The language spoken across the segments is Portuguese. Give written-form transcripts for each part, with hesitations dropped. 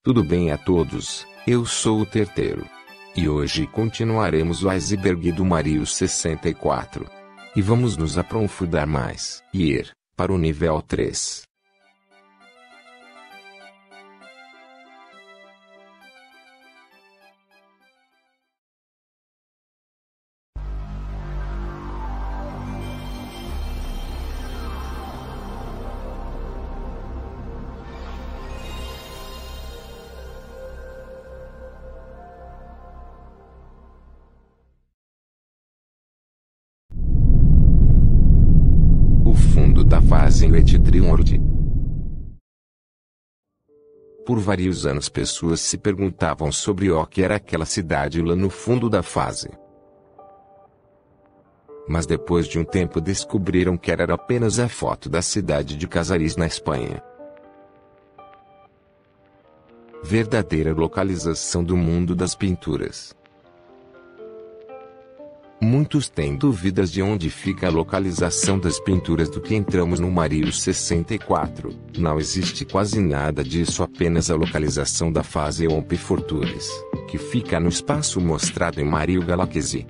Tudo bem a todos, eu sou o Terteiro. E hoje continuaremos o iceberg do Mario 64. E vamos nos aprofundar mais e ir para o nível 3. Fundo da fase em Wet Dream World. Por vários anos pessoas se perguntavam sobre o que era aquela cidade lá no fundo da fase. Mas depois de um tempo descobriram que era apenas a foto da cidade de Casares na Espanha. Verdadeira localização do mundo das pinturas. Muitos têm dúvidas de onde fica a localização das pinturas do que entramos no Mario 64. Não existe quase nada disso, apenas a localização da fase Omp Fortures, que fica no espaço mostrado em Mario Galaxy.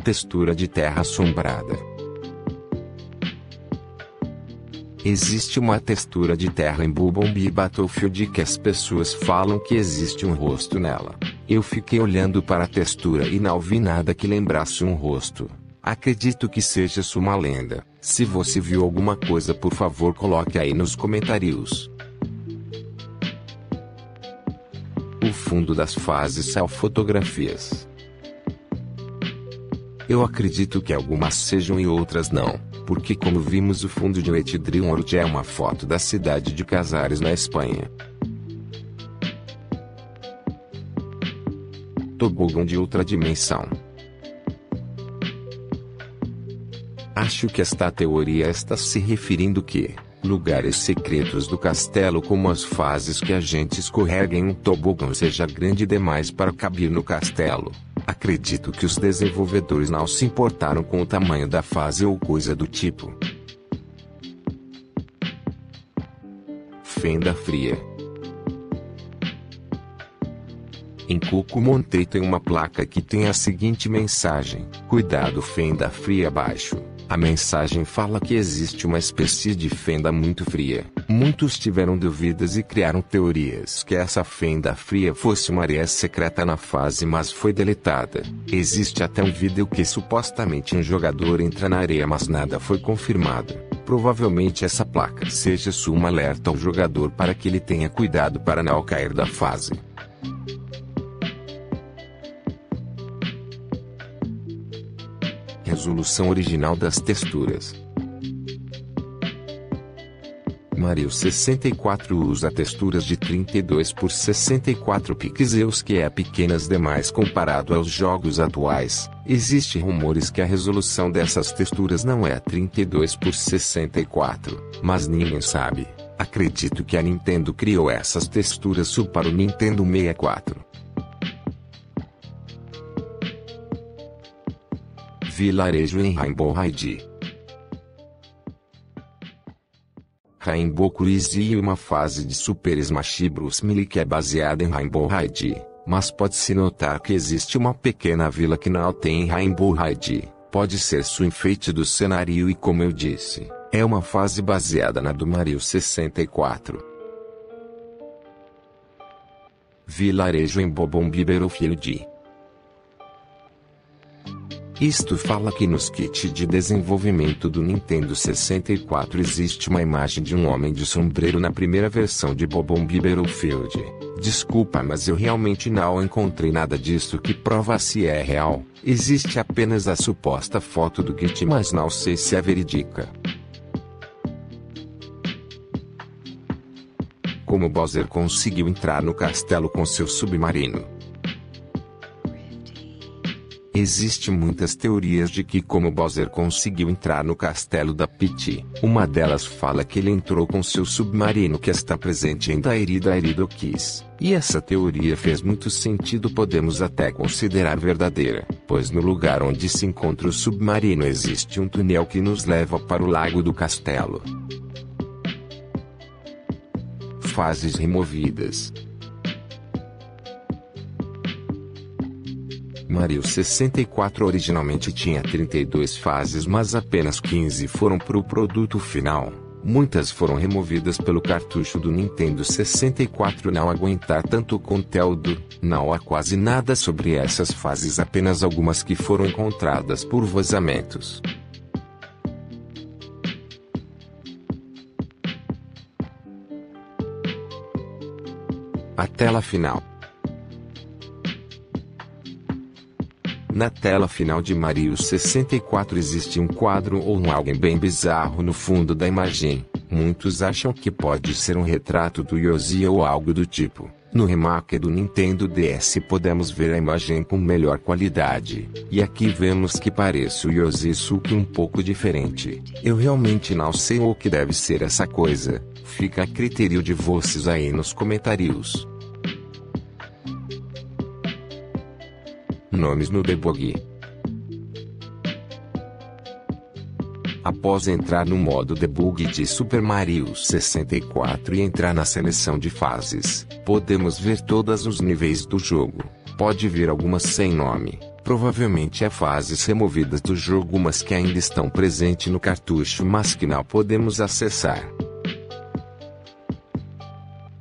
Textura de terra assombrada. Existe uma textura de terra em Bumblebee Battlefield que as pessoas falam que existe um rosto nela. Eu fiquei olhando para a textura e não vi nada que lembrasse um rosto. Acredito que seja isso uma lenda. Se você viu alguma coisa, por favor coloque aí nos comentários. O fundo das fases são fotografias. Eu acredito que algumas sejam e outras não, porque como vimos o fundo de Wet Dream World é uma foto da cidade de Casares na Espanha. Tobogã de outra dimensão. Acho que esta teoria está se referindo que lugares secretos do castelo, como as fases que a gente escorrega em um tobogã, seja grande demais para caber no castelo. Acredito que os desenvolvedores não se importaram com o tamanho da fase ou coisa do tipo. Fenda fria. Em Coco Montei tem uma placa que tem a seguinte mensagem: cuidado, fenda fria abaixo. A mensagem fala que existe uma espécie de fenda muito fria. Muitos tiveram dúvidas e criaram teorias que essa fenda fria fosse uma área secreta na fase, mas foi deletada. Existe até um vídeo que supostamente um jogador entra na areia, mas nada foi confirmado. Provavelmente essa placa seja um alerta ao jogador para que ele tenha cuidado para não cair da fase. Resolução original das texturas. Mario 64 usa texturas de 32 por 64 pixels, que é pequenas demais comparado aos jogos atuais. Existem rumores que a resolução dessas texturas não é 32 por 64, mas ninguém sabe. Acredito que a Nintendo criou essas texturas só para o Nintendo 64. Vilarejo em Rainbow Ride. Rainbow Crazy é uma fase de Super Smash Bros. Melee que é baseada em Rainbow Ride, mas pode-se notar que existe uma pequena vila que não tem em Rainbow Ride. Pode ser só enfeite do cenário e, como eu disse, é uma fase baseada na do Mario 64. Vilarejo em Bumblebee Battlefield. Isto fala que nos kits de desenvolvimento do Nintendo 64 existe uma imagem de um homem de sombreiro na primeira versão de Bumblebee Battlefield. Desculpa, mas eu realmente não encontrei nada disso que prova se é real. Existe apenas a suposta foto do kit, mas não sei se é verídica. Como Bowser conseguiu entrar no castelo com seu submarino? Existem muitas teorias de que como Bowser conseguiu entrar no castelo da Peach. Uma delas fala que ele entrou com seu submarino que está presente em Dairy Kiss. E essa teoria fez muito sentido, podemos até considerar verdadeira, pois no lugar onde se encontra o submarino existe um túnel que nos leva para o lago do castelo. fases removidas. Mario 64 originalmente tinha 32 fases, mas apenas 15 foram para o produto final. Muitas foram removidas pelo cartucho do Nintendo 64 não aguentar tanto conteúdo. Não há quase nada sobre essas fases, apenas algumas que foram encontradas por vazamentos. A tela final. Na tela final de Mario 64 existe um quadro ou algo bem bizarro no fundo da imagem. Muitos acham que pode ser um retrato do Yoshi ou algo do tipo. No remake do Nintendo DS podemos ver a imagem com melhor qualidade. E aqui vemos que parece o Yoshi um pouco diferente. Eu realmente não sei o que deve ser essa coisa. Fica a critério de vocês aí nos comentários. Nomes no debug. Após entrar no modo debug de Super Mario 64 e entrar na seleção de fases, podemos ver todos os níveis do jogo. Pode ver algumas sem nome, provavelmente fases removidas do jogo, mas que ainda estão presentes no cartucho, mas que não podemos acessar.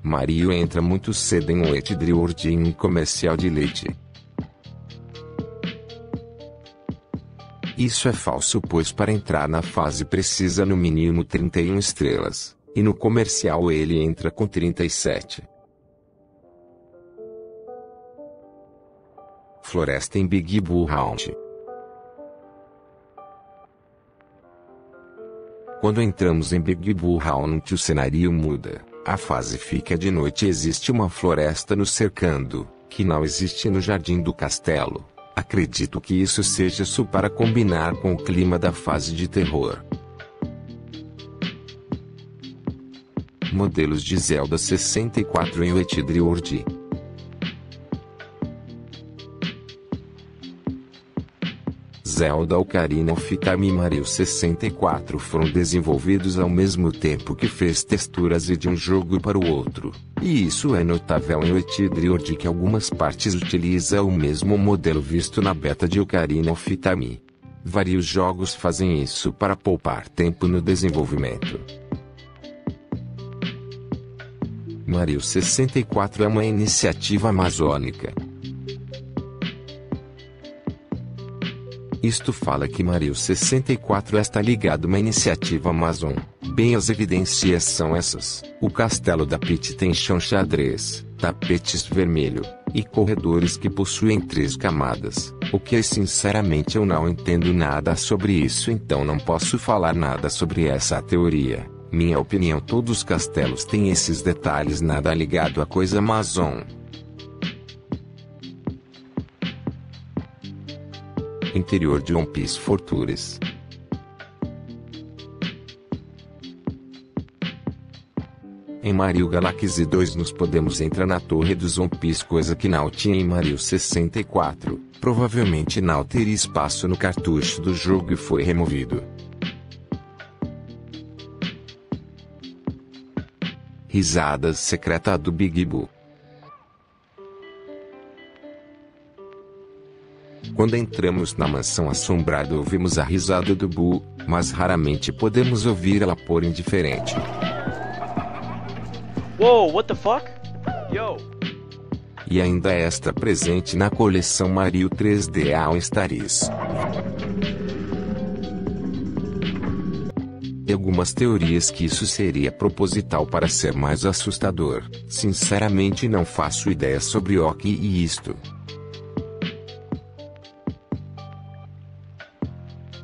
Mario entra muito cedo em Wet World em um comercial de leite. Isso é falso, pois para entrar na fase precisa no mínimo 31 estrelas, e no comercial ele entra com 37. Floresta em Big Boo Round. Quando entramos em Big Boo Round, o cenário muda. A fase fica de noite e existe uma floresta nos cercando, que não existe no jardim do castelo. Acredito que isso seja só para combinar com o clima da fase de terror. Modelos de Zelda 64 em Wet World. Zelda Ocarina of Time e Mario 64 foram desenvolvidos ao mesmo tempo, que fez texturas de um jogo para o outro. E isso é notável em Wet World, que algumas partes utilizam o mesmo modelo visto na beta de Ocarina of Time. Vários jogos fazem isso para poupar tempo no desenvolvimento. Mario 64 é uma iniciativa amazônica. Isto fala que Mario 64 está ligado a uma iniciativa Amazon. Bem, as evidências são essas. O castelo da Peach tem chão xadrez, tapetes vermelho, e corredores que possuem 3 camadas. O que sinceramente eu não entendo nada sobre isso, então não posso falar nada sobre essa teoria. Minha opinião, todos os castelos têm esses detalhes, nada ligado a coisa Amazon. Interior de One Piece Fortress. Em Mario Galaxy 2 nos podemos entrar na torre dos One Piece, coisa que não tinha em Mario 64. Provavelmente não teria espaço no cartucho do jogo e foi removido. Risadas secreta do Big Boo. Quando entramos na mansão assombrada ouvimos a risada do Boo, mas raramente podemos ouvir ela por indiferente. Whoa, what the fuck? Yo! E ainda está presente na coleção Mario 3D All Stars. E algumas teorias que isso seria proposital para ser mais assustador. Sinceramente não faço ideia sobre o que é isto.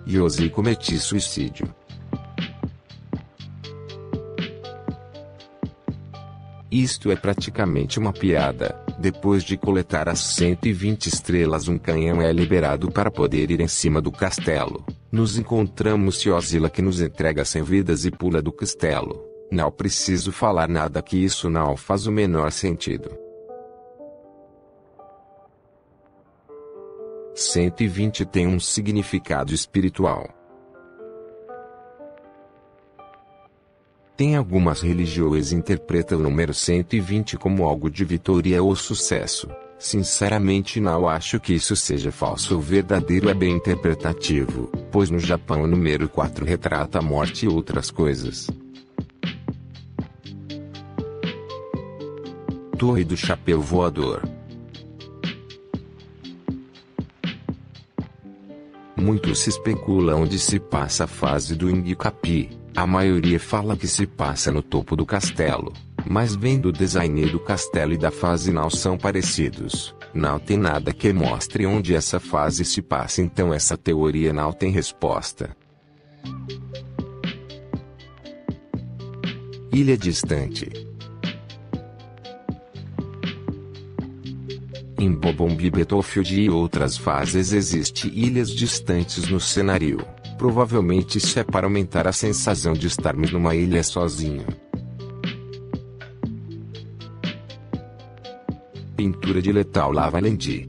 Yoshi comete suicídio. Isto é praticamente uma piada. Depois de coletar as 120 estrelas, um canhão é liberado para poder ir em cima do castelo. Nos encontramos Yoshi que nos entrega 100 vidas e pula do castelo. Não preciso falar nada, que isso não faz o menor sentido. 120 tem um significado espiritual. Tem algumas religiões que interpretam o número 120 como algo de vitória ou sucesso. Sinceramente não acho que isso seja falso ou verdadeiro, é bem interpretativo, pois no Japão o número 4 retrata a morte e outras coisas. Torre do Chapéu Voador. Muito se especula onde se passa a fase do Ingucapi. A maioria fala que se passa no topo do castelo, mas vendo o design do castelo e da fase não são parecidos. Não tem nada que mostre onde essa fase se passa, então essa teoria não tem resposta. Ilha Distante. Em Bobombi Battlefield e outras fases existem ilhas distantes no cenário. Provavelmente isso é para aumentar a sensação de estarmos numa ilha sozinho. Pintura de Lethal Lava Land.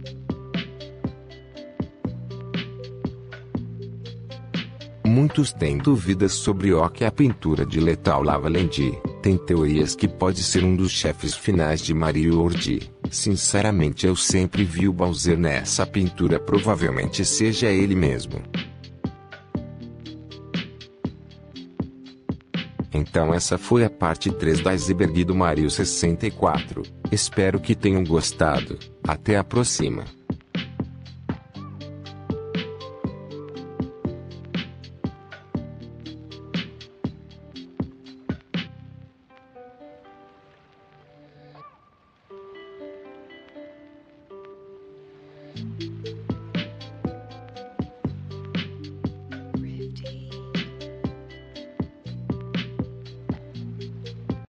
Muitos têm dúvidas sobre o que é a pintura de Lethal Lava Land. Tem teorias que pode ser um dos chefes finais de Mario World. Sinceramente eu sempre vi o Bowser nessa pintura, provavelmente seja ele mesmo. Então essa foi a parte 3 da Iceberg do Mario 64. Espero que tenham gostado. Até a próxima.